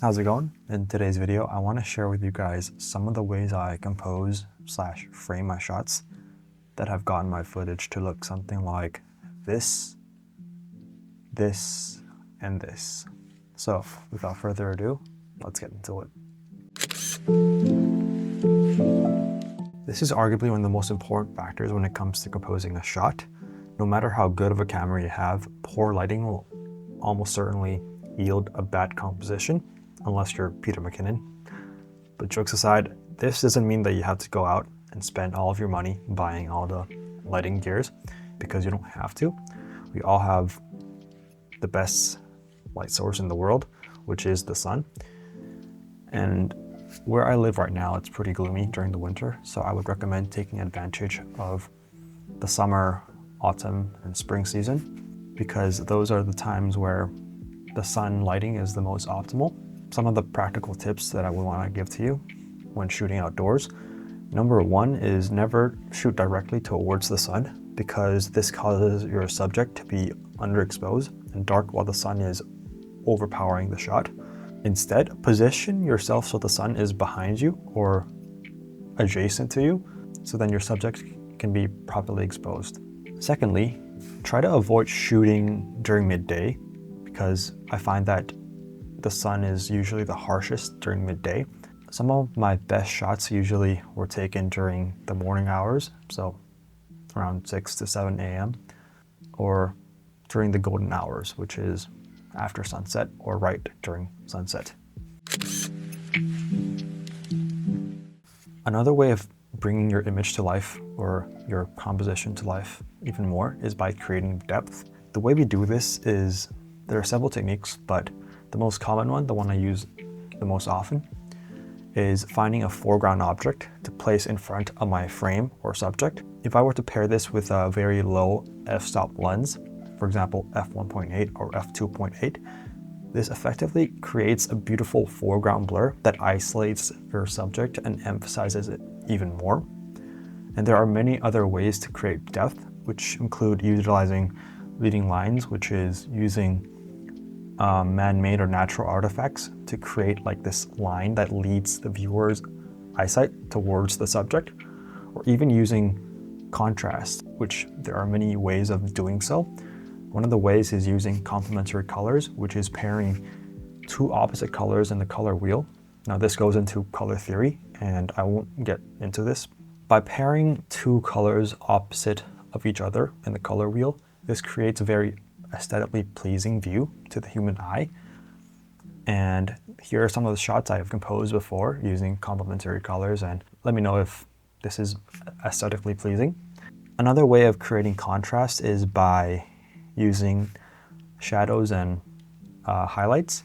How's it going? In today's video, I want to share with you guys some of the ways I compose / frame my shots that have gotten my footage to look something like this, this, and this. So without further ado, let's get into it. This is arguably one of the most important factors when it comes to composing a shot. No matter how good of a camera you have, poor lighting will almost certainly yield a bad composition, unless you're Peter McKinnon. But jokes aside, this doesn't mean that you have to go out and spend all of your money buying all the lighting gears, because you don't have to. We all have the best light source in the world, which is the sun. And where I live right now, it's pretty gloomy during the winter, so I would recommend taking advantage of the summer, autumn, and spring season, because those are the times where the sun lighting is the most optimal. Some of the practical tips that I would want to give to you when shooting outdoors. Number one is never shoot directly towards the sun, because this causes your subject to be underexposed and dark while the sun is overpowering the shot. Instead, position yourself so the sun is behind you or adjacent to you, so then your subject can be properly exposed. Secondly, try to avoid shooting during midday, because I find that the sun is usually the harshest during midday. Some of my best shots usually were taken during the morning hours, so around 6 to 7 a.m., or during the golden hours, which is after sunset or right during sunset. Another way of bringing your image to life, or your composition to life even more, is by creating depth. The way we do this is, there are several techniques, but the most common one, the one I use the most often, is finding a foreground object to place in front of my frame or subject. If I were to pair this with a very low f-stop lens, for example f1.8 or f2.8, this effectively creates a beautiful foreground blur that isolates your subject and emphasizes it even more. And there are many other ways to create depth, which include utilizing leading lines, which is using man-made or natural artifacts to create like this line that leads the viewer's eyesight towards the subject, or even using contrast, which there are many ways of doing so. One of the ways is using complementary colors, which is pairing two opposite colors in the color wheel. Now this goes into color theory, and I won't get into this. By pairing two colors opposite of each other in the color wheel, this creates a very aesthetically pleasing view to the human eye. And here are some of the shots I have composed before using complementary colors, and let me know if this is aesthetically pleasing. Another way of creating contrast is by using shadows and highlights.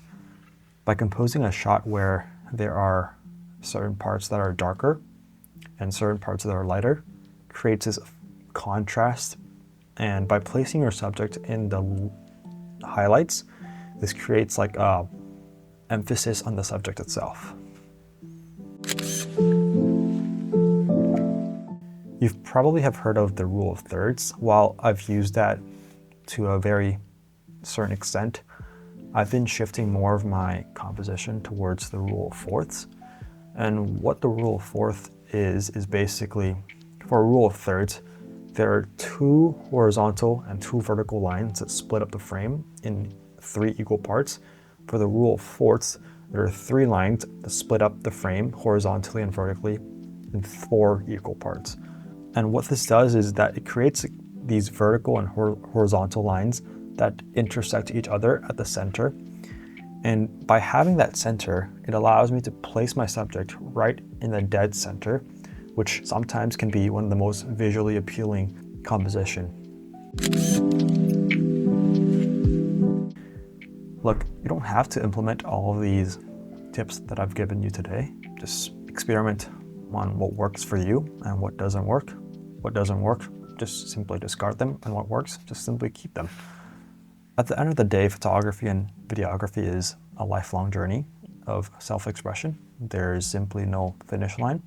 By composing a shot where there are certain parts that are darker and certain parts that are lighter, creates this contrast. And by placing your subject in the highlights, this creates like a emphasis on the subject itself. You probably have heard of the rule of thirds. While I've used that to a very certain extent, I've been shifting more of my composition towards the rule of fourths. And what the rule of fourth is basically, for a rule of thirds, there are two horizontal and two vertical lines that split up the frame in 3 equal parts. For the rule of fourths, there are 3 lines that split up the frame horizontally and vertically in 4 equal parts. And what this does is that it creates these vertical and horizontal lines that intersect each other at the center. And by having that center, it allows me to place my subject right in the dead center, which sometimes can be one of the most visually appealing composition. Look, you don't have to implement all of these tips that I've given you today. Just experiment on what works for you and what doesn't work. What doesn't work, just simply discard them, and what works, just simply keep them. At the end of the day, photography and videography is a lifelong journey of self-expression. There is simply no finish line.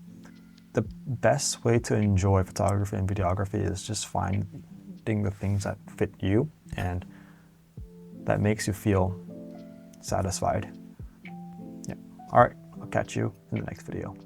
The best way to enjoy photography and videography is just finding the things that fit you and that makes you feel satisfied. All right, I'll catch you in the next video.